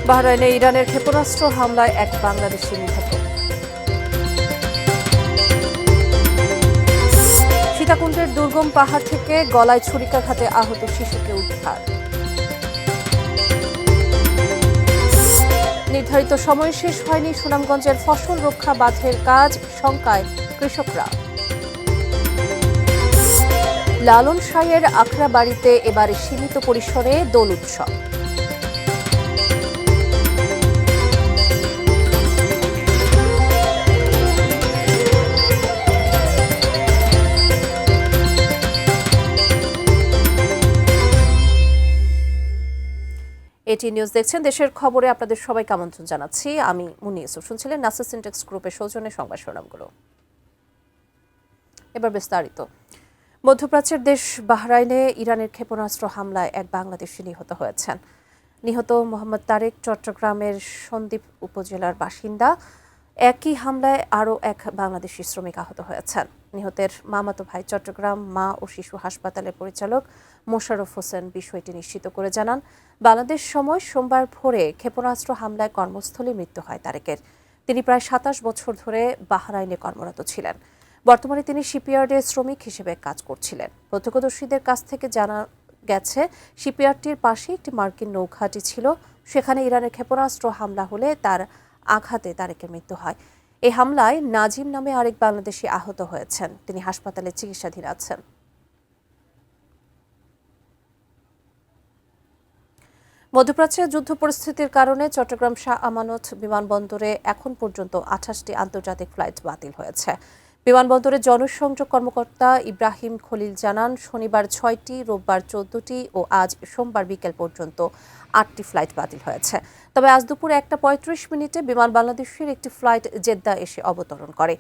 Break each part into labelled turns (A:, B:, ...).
A: বাহরাইনে ইরানের ক্ষেপণাস্ত্র হামলায় এক বাংলাদেশি নিহত। সীতাকুণ্ডের দুর্গম পাহাড় থেকে গলায় ছুরিকাঘাতে আহত শিশুকে উদ্ধার। নির্ধারিত সময়ে শেষ হয়নি সুনামগঞ্জের ফসল রক্ষা বাঁধের কাজ, শঙ্কায় কৃষকরা। লালন শাহের আখড়া বাড়িতে এবারে সীমিত পরিসরে দোল উৎসব। এটি নিউজ দেখছেন। দেশের খবরে আপনাদের সবাইকে আমন্ত্রণ জানাচ্ছি। আমি মুন্নি ইউসুফ। শুনছিলেন নাসির সিনটেক্স গ্রুপের সৌজন্যে সংবাদ শিরোনামগুলো। এবার বিস্তারিত। মধ্যপ্রাচ্যের দেশ বাহরাইনে ইরানের ক্ষেপণাস্ত্র হামলায় এক বাংলাদেশি নিহত হয়েছেন। নিহত মোহাম্মদ তারেক চট্টগ্রামের সন্দ্বীপ উপজেলার বাসিন্দা। একই হামলায় আরও এক বাংলাদেশি শ্রমিক আহত হয়েছেন। নিহতের মামাতো ভাই চট্টগ্রাম মা ও শিশু হাসপাতালের পরিচালক মোশাররফ হোসেন বিষয়টি নিশ্চিত করে জানান, বাংলাদেশ সময় সোমবার ভোরে ক্ষেপণাস্ত্র হামলায় কর্মস্থলে মৃত্যু হয় তারেকের। তিনি প্রায় ২৭ বছর ধরে বাহরাইনে কর্মরত ছিলেন। বর্তমানে তিনি শিপইয়ার্ডে শ্রমিক হিসেবে কাজ করছিলেন। প্রত্যক্ষদর্শীদের কাছ থেকে জানা গেছে, শিপইয়ার্ডটির পাশে একটি মার্কিন নৌঘাঁটি ছিল। সেখানে ইরানের ক্ষেপণাস্ত্র হামলা হলে তার আঘাতে তারেকের মৃত্যু হয়। এই হামলায় নাজিম নামে আরেক বাংলাদেশি আহত হয়েছেন। তিনি হাসপাতালে চিকিৎসাধীন আছেন। মধ্যপ্রাচ্যে যুদ্ধ পরিস্থিতির কারণে চট্টগ্রাম শাহ আমানত বিমানবন্দরে এখন পর্যন্ত ২৮টি আন্তর্জাতিক ফ্লাইট বাতিল হয়েছে। বিমানবন্দরের জনসংযোগ কর্মকর্তা ইব্রাহিম খলিল জানান, শনিবার ৬টি, রোববার ১৪টি ও আজ সোমবার বিকেল পর্যন্ত ৮টি ফ্লাইট বাতিল হয়েছে। তবে আজ দুপুর ১টা ৩৫ বিমান বাংলাদেশের একটি ফ্লাইট জেদ্দা এসে অবতরণ করে।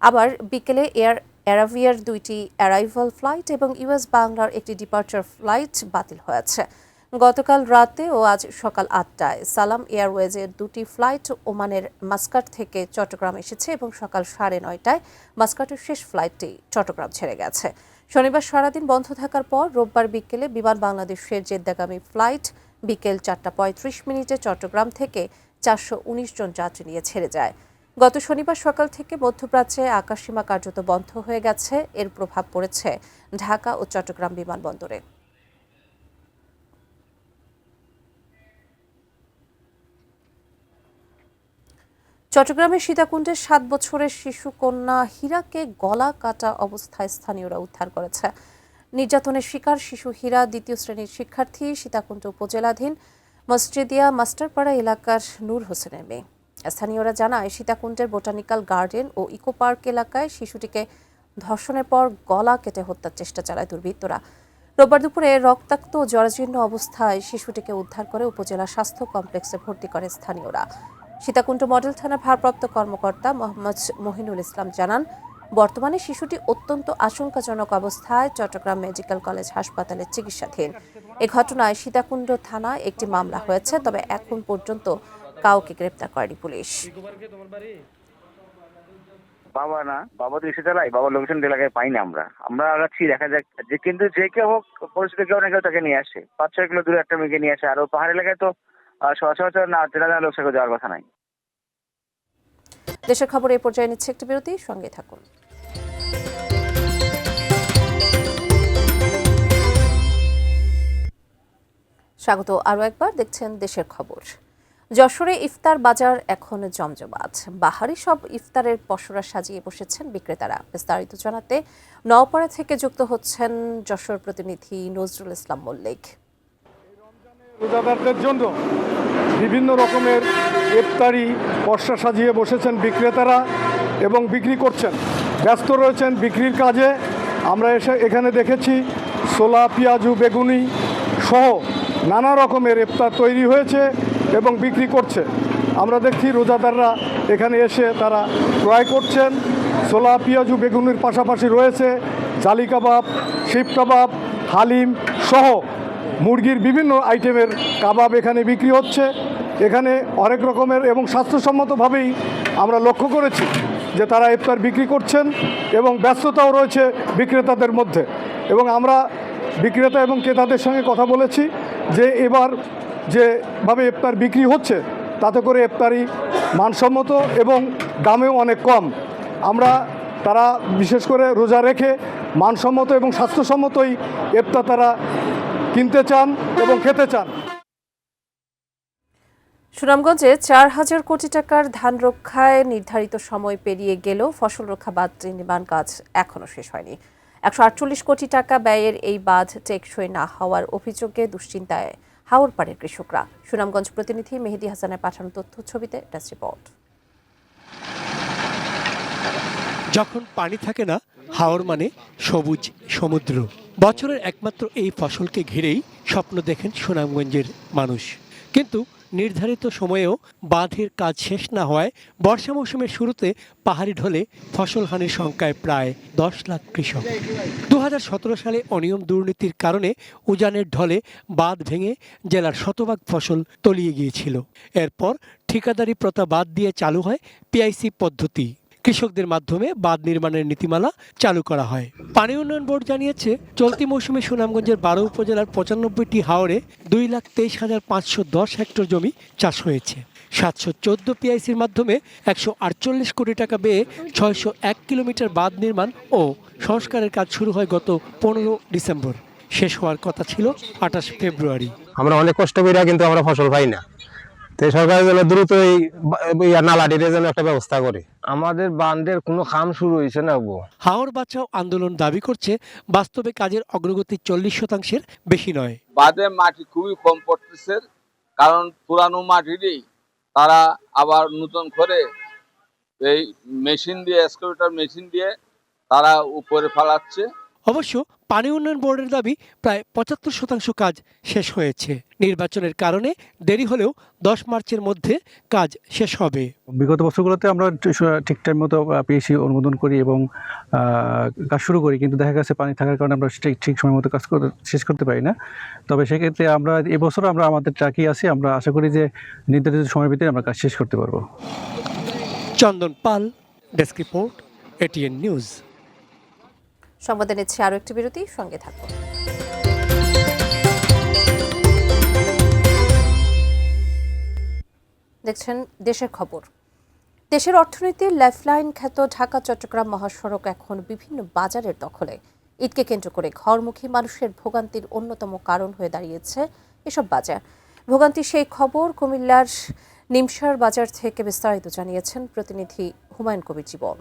A: আবার বিকেলে এয়ার অ্যারাবিয়ার ২টি অ্যারাইভাল ফ্লাইট এবং ইউএস বাংলার একটি ডিপার্চার ফ্লাইট বাতিল হয়েছে। গতকাল রাতে ও আজ সকাল ৮টায় সালাম এয়ারওয়েজের ২টি ফ্লাইট ওমানের মাস্কাট থেকে চট্টগ্রাম এসেছে এবং সকাল ৯:৩০টায় মাস্কাটের শেষ ফ্লাইটটি চট্টগ্রাম ছেড়ে গেছে। শনিবার সারাদিন বন্ধ থাকার পর রোববার বিকেলে বিমান বাংলাদেশের জেদ্দাগামী ফ্লাইট বিকেল ৪টা ৩৫ চট্টগ্রাম থেকে ৪১৯ জন যাত্রী নিয়ে ছেড়ে যায়। গত শনিবার সকাল থেকে মধ্যপ্রাচ্যে আকাশসীমা কার্যত বন্ধ হয়ে গেছে। এর প্রভাব পড়েছে ঢাকা ও চট্টগ্রাম বিমানবন্দরে। চট্টগ্রামের সীতাকুণ্ডে ৭ বছরের শিশু কন্যা হীরাকে গলা কাটা অবস্থায় স্থানীয়রা উদ্ধার করেছে। নির্যাতনের শিকার শিশু হীরা ২য় শ্রেণীর শিক্ষার্থী, সীতাকুণ্ড উপজেলাধীন মসজিদিয়া মাস্টারপাড়া এলাকার নূর হোসেনের মেয়ে। স্থানীয়রা জানায়, সীতাকুণ্ডের বোটানিক্যাল গার্ডেন ও ইকো পার্ক এলাকায় শিশুটিকে ধর্ষণের পর গলা কেটে হত্যার চেষ্টা চালায় দুর্বৃত্তরা। রোববার দুপুরে রক্তাক্ত ও জরাজীর্ণ অবস্থায় শিশুটিকে উদ্ধার করে উপজেলা স্বাস্থ্য কমপ্লেক্সে ভর্তি করে স্থানীয়রা। সীতাকুণ্ড মডেল থানার ভারপ্রাপ্ত কর্মকর্তা মোহাম্মদ মহিনুল ইসলাম জানান, বর্তমানে শিশুটি অত্যন্ত আশঙ্কাজনক অবস্থায় চট্টগ্রাম মেডিকেল কলেজ হাসপাতালে চিকিৎসাধীন। এ ঘটনায় সীতাকুণ্ড থানায় একটি মামলা হয়েছে, তবে এখন পর্যন্ত কাউকে গ্রেপ্তার করেনি পুলিশ।
B: বাবা না, বাবা তো এসে চালাই, বাবা লোকেশন এলাকায় পাই না। আমরা আগাচ্ছি, দেখা যাক যে, কিন্তু যে কেউ হোক পরিস্থিতি কেউ না কেউ তাকে নিয়ে আসে। ৫-৬ কিলো দূরে একটা মেয়েকে নিয়ে আসে। আর পাহাড় এলাকায় তো সচরাচর না চেনা লোক সাথে যাওয়ার কথা নাই।
A: দেশের খবর এই পর্যায়ে নিচ্ছে একটি বিরতি, সঙ্গে থাকুন। স্বাগত আরও একবার, দেখছেন দেশের খবর। যশোরে ইফতার বাজার এখন জমজমাট। বাহারি সব ইফতারের পসরা সাজিয়ে বসেছেন বিক্রেতারা। বিস্তারিত জানাতে নওপাড়া থেকে যুক্ত হচ্ছেন যশোর প্রতিনিধি নজরুল ইসলাম মল্লিক।
C: রোজাদারদের জন্য বিভিন্ন রকমের ইফতারি পসরা সাজিয়ে বসেছেন বিক্রেতারা এবং বিক্রি করছেন, ব্যস্ত রয়েছেন বিক্রির কাজে। আমরা এখানে দেখেছি ছোলা, পেঁয়াজু, বেগুনি সহ নানা রকমের ইফতার তৈরি হয়েছে এবং বিক্রি করছে। আমরা দেখছি রোজাদাররা এখানে এসে তারা ক্রয় করছেন। ছোলা, পেঁয়াজু, বেগুনির পাশাপাশি রয়েছে জালি কাবাব, শিক কাবাব, হালিম সহ মুরগির বিভিন্ন আইটেমের কাবাব এখানে বিক্রি হচ্ছে। এখানে অনেক রকমের এবং স্বাস্থ্যসম্মতভাবেই আমরা লক্ষ্য করেছি যে তারা ইফতার বিক্রি করছেন এবং ব্যস্ততাও রয়েছে বিক্রেতাদের মধ্যে। এবং আমরা বিক্রেতা এবং ক্রেতাদের সঙ্গে কথা বলেছি, যে এবার যেভাবে ইফতার বিক্রি হচ্ছে তাতে করে ইফতারি মানসম্মত এবং দামেও অনেক কম। তারা বিশেষ করে রোজা রেখে মানসম্মত এবং স্বাস্থ্যসম্মতই ইফতার তারা কিনতে চান এবং খেতে চান।
A: সুনামগঞ্জে 4,000 কোটি টাকার ধান রক্ষায় নির্ধারিত সময় পেরিয়ে গেলেও ফসল রক্ষা বাঁধটির নির্মাণ কাজ এখনও শেষ হয়নি। 148 কোটি টাকা ব্যয়ের এই বাঁধ টেকসই না হওয়ার অভিযোগে দুশ্চিন্তায় হাওরপাড়ের কৃষকরা। সুনামগঞ্জ প্রতিনিধি মেহেদী হাসানের পাঠানো তথ্য ছবিতে ডেস্ক রিপোর্ট।
D: যখন পানি থাকে না, হাওর মানে সবুজ সমুদ্র। বছরের একমাত্র এই ফসলকে ঘিরেই স্বপ্ন দেখেন সুনামগঞ্জের মানুষ। কিন্তু নির্ধারিত সময়েও বাঁধের কাজ শেষ না হওয়ায় বর্ষা মৌসুমের শুরুতে পাহাড়ি ঢলে ফসল হানির সংখ্যায় প্রায় 10 লাখ কৃষক। 2017 সালে অনিয়ম দুর্নীতির কারণে উজানের ঢলে বাঁধ ভেঙে জেলার শতভাগ ফসল তলিয়ে গিয়েছিল। এরপর ঠিকাদারি প্রথা বাদ দিয়ে চালু হয় পিআইসি পদ্ধতি। কৃষকদের মাধ্যমে বাঁধ নির্মাণের নীতিমালা চালু করা হয়। পানি উন্নয়ন বোর্ড জানিয়েছে, চলতি মৌসুমে সুনামগঞ্জের 12 উপজেলার 95টি হাওরে 2,23,510 হেক্টর জমি চাষ হয়েছে। 714 পিআইসির মাধ্যমে 148 কোটি টাকা ব্যয়ে 601 কিলোমিটার বাঁধ নির্মাণ ও সংস্কারের কাজ শুরু হয় গত 15 ডিসেম্বর। শেষ হওয়ার কথা ছিল 28 ফেব্রুয়ারি।
E: আমরা অনেক কষ্ট করে কিন্তু আমরা ফসল পাই না, তো সরকার যেন দ্রুত এই নালাটির যেন একটা ব্যবস্থা করে।
F: আমাদের বাঁধের কোনো কাম শুরু হয়েছে না।
D: হাওর বাঁচাও আন্দোলন দাবি করছে, বাস্তবে কাজের অগ্রগতি 40% বেশি নয়।
G: বাঁধে মাটি খুবই কম পড়তেছে, কারণ পুরানো মাটিরই তারা আবার নতুন করে এই মেশিন দিয়ে, এক্সকাভেটর মেশিন দিয়ে তারা উপরে ফেলাচ্ছে।
D: অবশ্য পানি উন্নয়ন বোর্ডের দাবি প্রায় 75% কাজ শেষ হয়েছে। নির্বাচনের কারণে দেরি হলেও 10 মার্চের মধ্যে কাজ শেষ হবে।
H: বিগত বছরগুলোতে আমরা ঠিক টাইম মতো পিএসি অনুমোদন করি এবং কাজ শুরু করি, কিন্তু দেখা গেছে পানি থাকার কারণে আমরা ঠিক সময় মতো কাজ শেষ করতে পারি না। তবে সেক্ষেত্রে আমরা এবছর আমাদের ট্রাকই আছি, আমরা আশা করি যে নির্ধারিত সময়ের ভিতরে আমরা কাজ শেষ করতে পারবো।
D: চন্দন পাল, ডেস্ক রিপোর্ট, এটিএন নিউজ।
A: সংবাদে নিচ্ছে আরও একটি বিরতি, সঙ্গে থাকুন। দেখছেন দেশের খবর। দেশের অর্থনীতির লাইফলাইন খ্যাত ঢাকা চট্টগ্রাম মহাসড়ক এখন বিভিন্ন বাজারের দখলে। ঈদকে কেন্দ্র করে ঘরমুখী মানুষের ভোগান্তির অন্যতম কারণ হয়ে দাঁড়িয়েছে এসব বাজার। ভোগান্তি সেই খবর কুমিল্লার নিমসার বাজার থেকে বিস্তারিত জানিয়েছেন প্রতিনিধি হুমায়ুন কবির জীবন।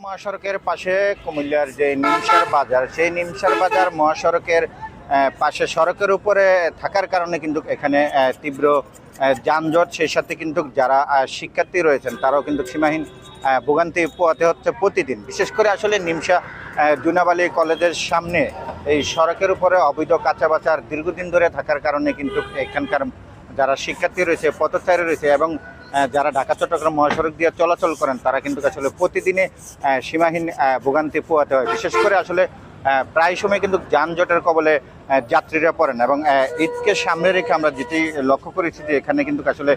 I: মহাসড়কের পাশে কুমিল্লার যে নিমসার বাজার, সেই নিমসার বাজার মহাসড়কের পাশে সড়কের উপরে থাকার কারণে কিন্তু এখানে তীব্র যানজট, সেই সাথে কিন্তু যারা শিক্ষার্থী রয়েছেন তারাও কিন্তু সীমাহীন ভোগান্তি পোহাতে হচ্ছে প্রতিদিন। বিশেষ করে আসলে নিমসা জুনাবালি কলেজের সামনে এই সড়কের উপরে অবৈধ কাঁচা বাজার দীর্ঘদিন ধরে থাকার কারণে কিন্তু এখানকার যারা শিক্ষার্থী রয়েছে, পথচারী রয়েছে এবং যারা ঢাকা চট্টগ্রাম মহাসড়ক দিয়ে চলাচল করেন তারা কিন্তু আসলে প্রতিদিনে সীমাহীন ভোগান্তি পোহাতে হয়। বিশেষ করে আসলে প্রায় সময় কিন্তু যানজটের কবলে যাত্রীরা পড়েন এবং ঈদকে সামনে রেখে আমরা যেটি লক্ষ্য করেছি যে এখানে কিন্তু আসলে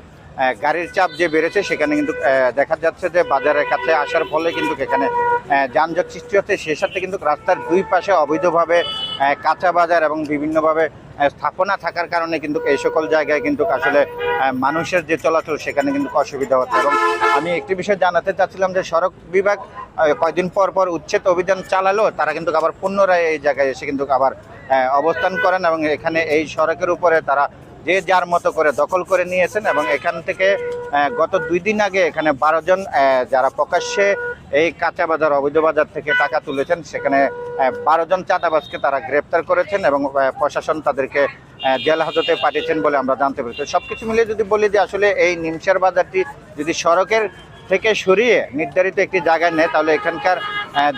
I: গাড়ির চাপ যে বেড়েছে, সেখানে কিন্তু দেখা যাচ্ছে যে বাজারের কাছে আসার ফলে কিন্তু এখানে যানজট সৃষ্টি হচ্ছে। সেই সাথে কিন্তু রাস্তার দুই পাশে অবৈধভাবে কাঁচা বাজার এবং বিভিন্নভাবে স্থাপনা থাকার কারণে কিন্তু এই সকল জায়গায় কিন্তু আসলে মানুষের যে চলাচল সেখানে কিন্তু অসুবিধা হচ্ছে। এবং আমি একটি বিষয় জানাতে চাচ্ছিলাম যে সড়ক বিভাগ কয়েকদিন পর পর উচ্ছেদ অভিযান চালালেও তারা কিন্তু আবার পুনরায় এই জায়গায় এসে কিন্তু আবার অবস্থান করেন এবং এখানে এই সড়কের উপরে তারা যে যার মতো করে দখল করে নিয়েছেন এবং এখান থেকে গত 2 দিন আগে এখানে 12 জন যারা প্রকাশ্যে এই কাঁচা বাজার অবৈধ বাজার থেকে টাকা তুলেছেন, সেখানে 12 জন চাঁদাবাজকে তারা গ্রেপ্তার করেছেন এবং প্রশাসন তাদেরকে জেল হাজতে পাঠিয়েছেন বলে আমরা জানতে পেরেছি। সবকিছু মিলিয়ে যদি বলি যে আসলে এই নিমসার বাজারটি যদি সড়কের থেকে সরিয়ে নির্ধারিত একটি জায়গায় নেয় তাহলে এখানকার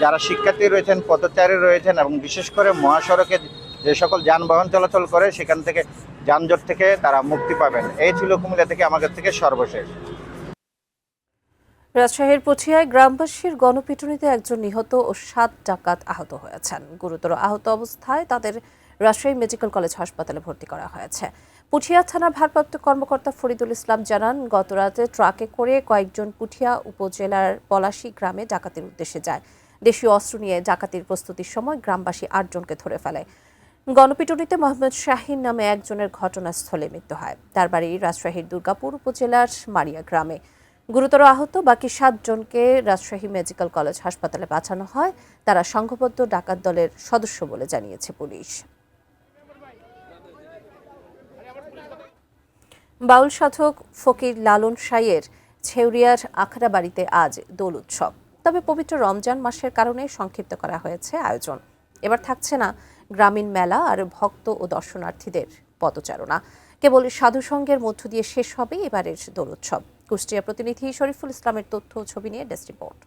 I: যারা শিক্ষার্থী রয়েছেন, পথচারী রয়েছেন এবং বিশেষ করে মহাসড়কে যে সকল যানবাহন চলাচল করে সেখান থেকে যানজট থেকে তারা মুক্তি পাবেন। এই ছিল কুমিল্লা থেকে আমার কাছ থেকে সর্বশেষ।
A: রাজশাহীর পুঠিয়ায় গ্রামবাসীর গণপিটুনিতে একজন নিহত ও 7 ডাকাত আহত হয়েছেন। গুরুতর আহত অবস্থায় তাদের রাজশাহী মেডিকেল কলেজ হাসপাতালে ভর্তি করা হয়েছে। পুঠিয়া থানার ভারপ্রাপ্ত কর্মকর্তা ফরিদুল ইসলাম জানান, গতরাতে ট্রাকে করে কয়েকজন পুঠিয়া উপজেলার পলাশী গ্রামে ডাকাতির উদ্দেশ্যে যায়। দেশীয় অস্ত্র নিয়ে ডাকাতির প্রস্তুতির সময় গ্রামবাসী 8 জনকে ধরে ফেলে। গণপিটুনিতে মোহাম্মদ শাহিন নামে একজনের ঘটনাস্থলে মৃত্যু হয়। তার বাড়ি রাজশাহীর দুর্গাপুর উপজেলার মারিয়া গ্রামে। গুরুতর আহত বাকি 7 জনকে রাজশাহী মেডিকেল কলেজ হাসপাতালে পাঠানো হয়। তারা সংঘবদ্ধ ডাকাত দলের সদস্য বলে জানিয়েছে পুলিশ। বাউল সাধক ফকির লালন সাইয়ের ছেউরিয়ার আখড়া বাড়িতে আজ দোল উৎসব। তবে পবিত্র রমজান মাসের কারণে সংক্ষিপ্ত করা হয়েছে আয়োজন। এবার থাকছে না গ্রামীণ মেলা আর ভক্ত ও দর্শনার্থীদের পদচারণা। কেবল সাধুসঙ্গের মধ্য দিয়ে শেষ হবে এবারের দোল উৎসব। কুষ্টিয়া প্রতিনিধি শরীফুল ইসলামের তথ্য ও ছবি নিয়ে ডেস্ক রিপোর্ট।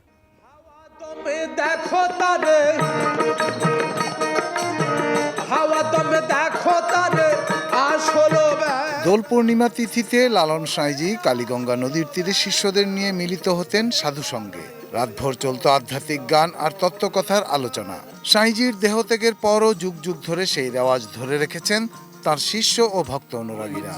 J: দোল পূর্ণিমা তিথিতে লালন সাঁইজি কালীগঙ্গা নদীর তীরে শিষ্যদের নিয়ে মিলিত হতেন সাধুসঙ্গে। রাতভর চলত আধ্যাত্মিক গান আর তত্ত্বকথার আলোচনা। সাঁইজির দেহত্যাগের পরও যুগ যুগ ধরে সেই রেওয়াজ ধরে রেখেছেন তার শিষ্য ও ভক্ত অনুরাগীরা।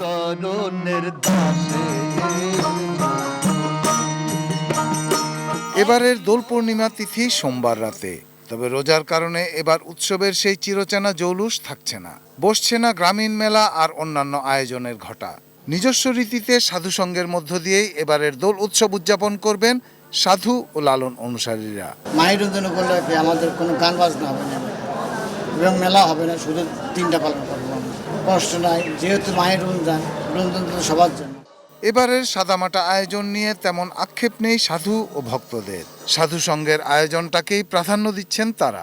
J: এবারের দোল পূর্ণিমা তিথি সোমবার রাতে। তবে রোজার কারণে এবার উৎসবের সেই চিরচেনা জৌলুস থাকছে না। বসছে না গ্রামীণ মেলা আর অন্যান্য আয়োজনের ঘটা। নিজস্ব রীতিতে সাধুসঙ্গের মধ্য দিয়েই এবারের দোল উৎসব উদযাপন করবেন সাধু ও লালন অনুসারীরা।
K: মায়ের রঞ্জন উপলক্ষে আমাদের কোনো গান বাজনা হবে না এবং মেলা হবে না, শুধু 3টা পালন করবো। কষ্ট নাই, যেহেতু মায়ের রঞ্জন তো সবার জন্য।
J: এবারের সাদামাটা আয়োজন নিয়ে তেমন আক্ষেপ নেই সাধু ও ভক্তদের। সাধু সঙ্গের আয়োজনটাকেই প্রাধান্য দিচ্ছেন তারা।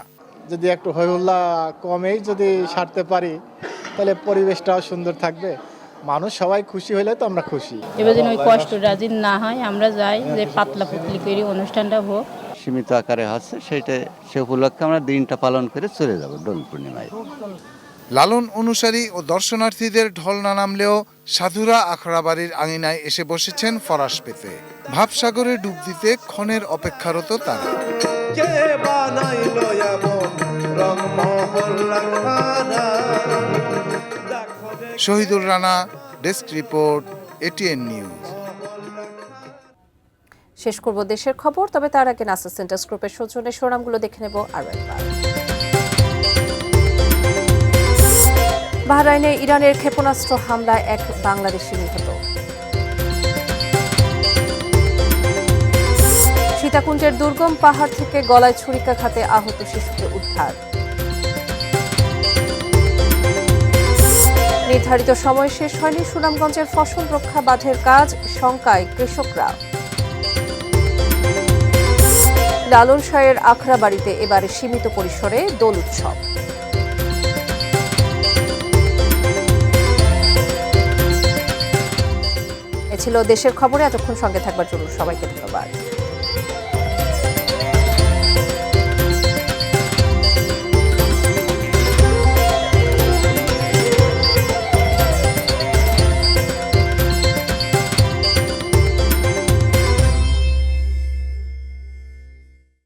L: যদি একটু হইহুল্লা কমেই যদি সারতে পারি তাহলে পরিবেশটাও সুন্দর থাকবে, মানুষ সবাই খুশি হলে তো আমরা খুশি।
M: এবার যেন ওই কষ্ট রাজি না হয়, আমরা যাই যে পাতলা পুতলি করে অনুষ্ঠানটা হোক।
N: সীমিত আকারে হচ্ছে সে উপলক্ষে আমরা দিনটা পালন করে চলে যাব দোল পূর্ণিমায়।
J: লালন অনুসারী ও দর্শনার্থীদের ঢল না নামলেও সাধুরা আখড়া বাড়ির আঙিনায় এসে বসেছেন ফরাস পেতে। ভাবসাগরে ডুব দিতে ক্ষণের অপেক্ষারত তারা। Shahidul Rana, desk report, ATN news.
A: শেষ করব দেশের খবর, তবে তার আগে নাসা সেন্টার্স গ্রুপের সৌজন্যে শিরোনামগুলো দেখে নেব আরও একবার। বাহরাইনে ইরানের ক্ষেপণাস্ত্র হামলায় এক বাংলাদেশি নিহত। সীতাকুণ্ডের দুর্গম পাহাড় থেকে গলায় ছুরিকাঘাতে আহত শিশুকে উদ্ধার। নির্ধারিত সময় শেষ হয়নি সুনামগঞ্জের ফসল রক্ষা বাঁধের কাজ, শঙ্কায় কৃষকরা। লালন সাঁইয়ের আখড়া বাড়িতে এবারে সীমিত পরিসরে দোল উৎসব। এ ছিল দেশের খবরে। এতক্ষণ সঙ্গে থাকবার জন্য সবাইকে ধন্যবাদ।